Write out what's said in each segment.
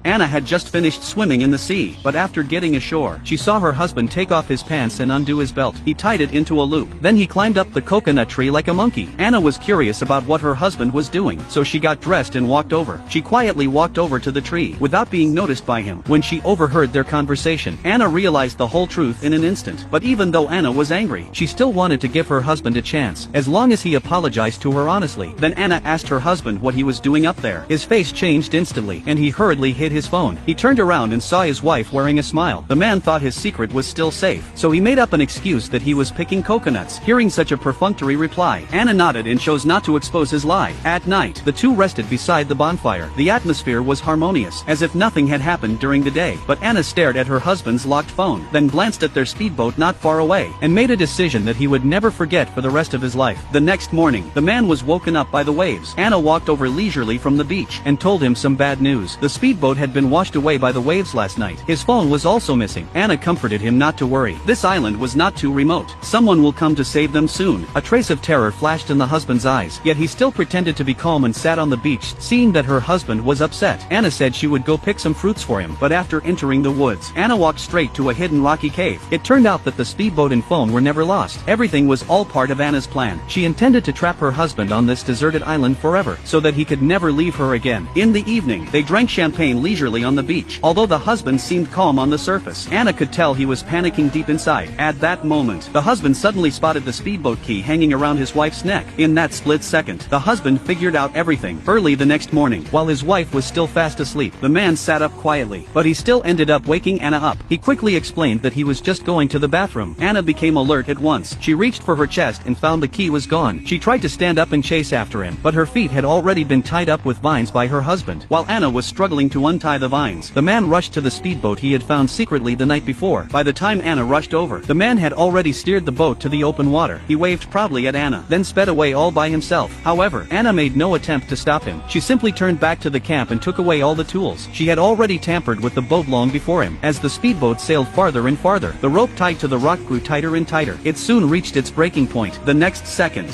Anna had just finished swimming in the sea, but after getting ashore, she saw her husband take off his pants and undo his belt. He tied it into a loop. Then he climbed up the coconut tree like a monkey. Anna was curious about what her husband was doing, so she got dressed and walked over. She quietly walked over to the tree, without being noticed by him. When she overheard their conversation, Anna realized the whole truth in an instant. But even though Anna was angry, she still wanted to give her husband a chance, as long as he apologized to her honestly. Then Anna asked her husband what he was doing up there. His face changed instantly, and he hurriedly hid his phone. He turned around and saw his wife wearing a smile. The man thought his secret was still safe, so he made up an excuse that he was picking coconuts. Hearing such a perfunctory reply, Anna nodded and chose not to expose his lie. At night, the two rested beside the bonfire. The atmosphere was harmonious, as if nothing had happened during the day. But Anna stared at her husband's locked phone, then glanced at their speedboat not far away, and made a decision that he would never forget for the rest of his life. The next morning, the man was woken up by the waves. Anna walked over leisurely from the beach, and told him some bad news. The speedboat had been washed away by the waves last night. His phone was also missing. Anna comforted him not to worry. This island was not too remote. Someone will come to save them soon. A trace of terror flashed in the husband's eyes, yet he still pretended to be calm and sat on the beach. Seeing that her husband was upset, Anna said she would go pick some fruits for him. But after entering the woods, Anna walked straight to a hidden rocky cave. It turned out that the speedboat and phone were never lost. Everything was all part of Anna's plan. She intended to trap her husband on this deserted island forever, so that he could never leave her again. In the evening, they drank champagne leisurely on the beach. Although the husband seemed calm on the surface, Anna could tell he was panicking deep inside. At that moment, the husband suddenly spotted the speedboat key hanging around his wife's neck. In that split second, the husband figured out everything. Early the next morning, while his wife was still fast asleep, the man sat up quietly, but he still ended up waking Anna up. He quickly explained that he was just going to the bathroom. Anna became alert at once. She reached for her chest and found the key was gone. She tried to stand up and chase after him, but her feet had already been tied up with vines by her husband. While Anna was struggling to untie the vines, the man rushed to the speedboat he had found secretly the night before. By the time Anna rushed over, the man had already steered the boat to the open water. He waved proudly at Anna, then sped away all by himself. However, Anna made no attempt to stop him. She simply turned back to the camp and took away all the tools. She had already tampered with the boat long before him. As the speedboat sailed farther and farther, the rope tied to the rock grew tighter and tighter. It soon reached its breaking point. The next second,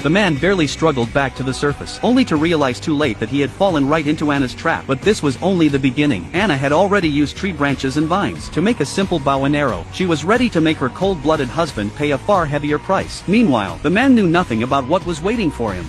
the man barely struggled back to the surface, only to realize too late that he had fallen right into Anna's trap. But this was only the beginning. Anna had already used tree branches and vines to make a simple bow and arrow. She was ready to make her cold-blooded husband pay a far heavier price. Meanwhile, the man knew nothing about what was waiting for him.